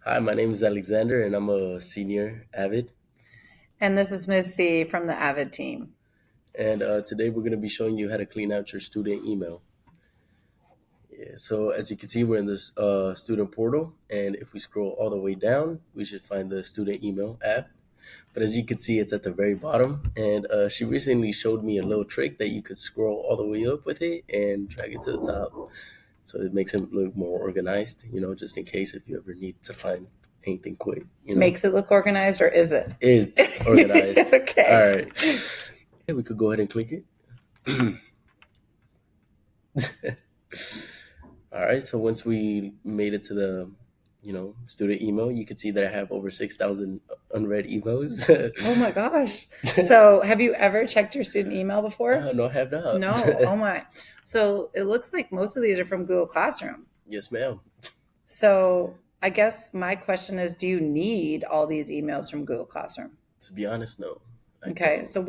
Hi, my name is Alexander, and I'm a senior AVID. And this is Miss C from the AVID team. And today we're going to be showing you how to clean out your student email. Yeah, so as you can see, we're in this student portal, and if we scroll all the way down, we should find the student email app. But as you can see, it's at the very bottom. And she recently showed me a little trick that you could scroll all the way up with it and drag it to the top. So it makes it look more organized, just in case if you ever need to find anything quick. Makes it look organized, or is it? It's organized. All Okay. right. Yeah, we could go ahead and click it. All right. So once we made it to the student email, you can see that I have over 6,000 unread emails. Oh my gosh. So, have you ever checked your student email before? No, I have not. No. Oh my. So, it looks like most of these are from Google Classroom. Yes, ma'am. So, I guess my question is, do you need all these emails from Google Classroom? To be honest, no. Okay, so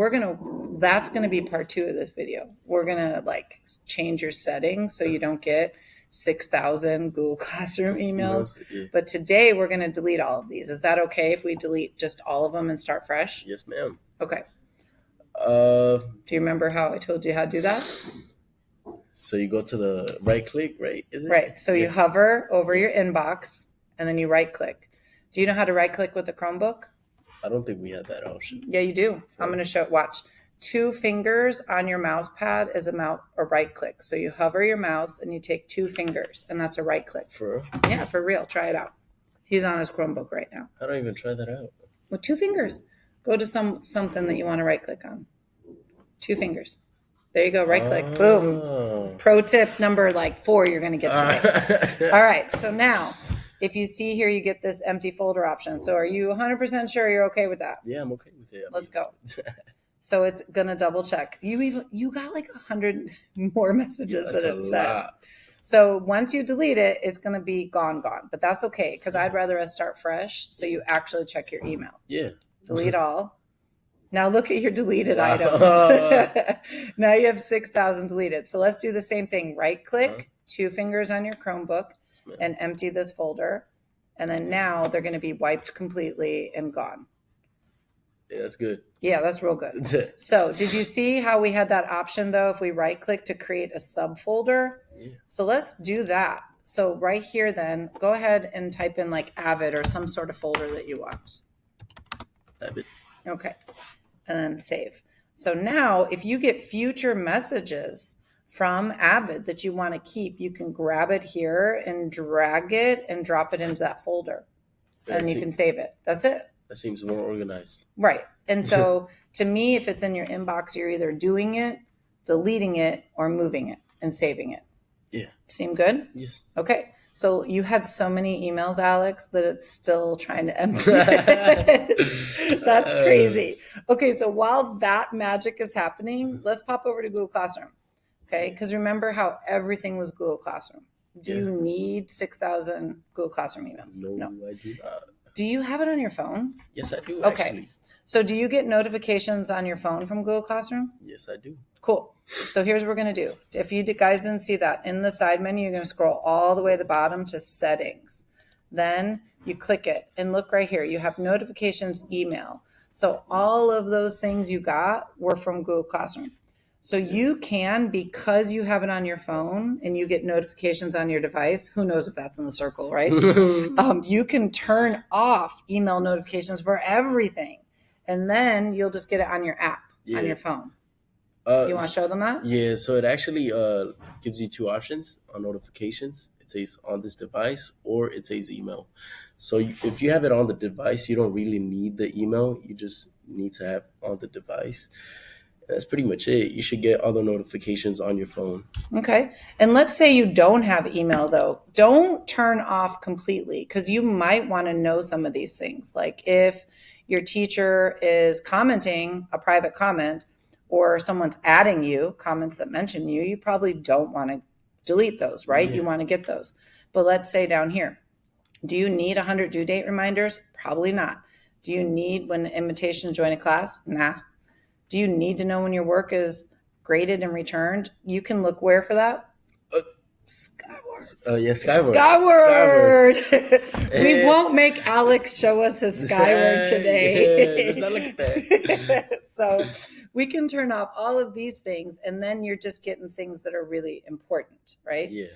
that's gonna be part 2 of this video. We're gonna change your settings so you don't get 6,000 Google Classroom emails. Yeah. But today we're gonna delete all of these. Is that okay if we delete just all of them and start fresh? Yes, ma'am. Okay. Do you remember how I told you how to do that? So you go to the right click, right? Is it? Right. So you hover over your inbox and then you right click. Do you know how to right click with a Chromebook? I don't think we have that option. Yeah, you do. I'm going to show. Watch. 2 fingers on your mouse pad is a right click. So you hover your mouse and you take 2 fingers, and that's a right click. For real? Yeah, for real. Try it out. He's on his Chromebook right now. I don't even try that out. With 2 fingers. Go to something that you want to right click on. 2 fingers. There you go. Right click. Boom. Pro tip number 4 you're going to get today. All right. So now, if you see here, you get this empty folder option. So are you 100% sure you're okay with that? Yeah, I'm okay with it. Let's go. So it's going to double check. You got 100 more messages that it says. Lot. So once you delete it, it's going to be gone. But that's okay, because I'd rather us start fresh so you actually check your email. Yeah. Delete all. Now look at your deleted items. Now you have 6,000 deleted. So let's do the same thing. Right click, 2 fingers on your Chromebook, and empty this folder. And then now they're going to be wiped completely and gone. Yeah, that's good. Yeah, that's real good. So did you see how we had that option, though, if we right click to create a subfolder? Yeah. So let's do that. So right here, then, go ahead and type in AVID or some sort of folder that you want. AVID. Okay. And then save. So now if you get future messages from AVID that you want to keep, you can grab it here and drag it and drop it into that folder. And you can save it. That's it. That seems more organized. Right. And so to me, if it's in your inbox, you're either doing it, deleting it, or moving it and saving it. Yeah. Seem good? Yes. Okay. So you had so many emails, Alex, that it's still trying to empty. That's crazy. Okay. So while that magic is happening, let's pop over to Google Classroom. Okay. Because remember how everything was Google Classroom. Do you need 6,000 Google Classroom emails? No, I do not. Do you have it on your phone? Yes, I do. Okay. Actually. So do you get notifications on your phone from Google Classroom? Yes, I do. Cool. So here's what we're going to do. If you guys didn't see that, in the side menu, you're going to scroll all the way to the bottom to settings. Then you click it and look right here. You have notifications, email. So all of those things you got were from Google Classroom. So you can, because you have it on your phone and you get notifications on your device, who knows if that's in the circle, right? You can turn off email notifications for everything. And then you'll just get it on your app, on your phone. You want to show them that? Yeah, so it actually gives you 2 options on notifications. It says on this device or it says email. So if you have it on the device, you don't really need the email. You just need to have on the device. That's pretty much it. You should get all the notifications on your phone. Okay. And let's say you don't have email, though. Don't turn off completely, because you might want to know some of these things. Like if your teacher is commenting a private comment or someone's adding you comments that mention you, you probably don't want to delete those, right? Yeah. You want to get those. But let's say down here, do you need 100 due date reminders? Probably not. Do you need when the invitation to join a class? Nah. Do you need to know when your work is graded and returned? You can look where for that? Skyward. Yeah, Skyward. Skyward. We Eh, won't make Alex show us his Skyward yeah, today. let's not look at that. So we can turn off all of these things, and then you're just getting things that are really important, right? Yeah,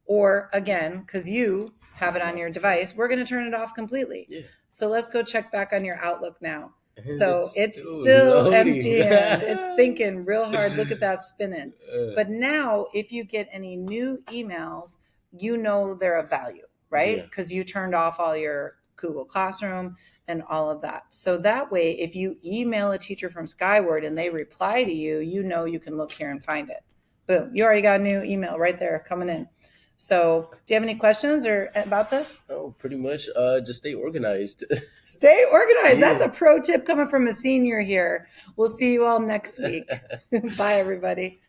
Or again, because you have it on your device, we're going to turn it off completely. yeah. So let's go check back on your Outlook now. And So it's still still loading. emptying. It's thinking real hard. Look at that spinning. But now, if you get any new emails, you know they're of value, right? Yeah. Because you turned off all your Google Classroom and all of that. So that way, if you email a teacher from Skyward and they reply to you, you know you can look here and find it. Boom, you already got a new email right there coming in. So do you have any questions or about this? Oh, pretty much. Just stay organized. Stay organized. Yeah. That's a pro tip coming from a senior here. We'll see you all next week. Bye, everybody.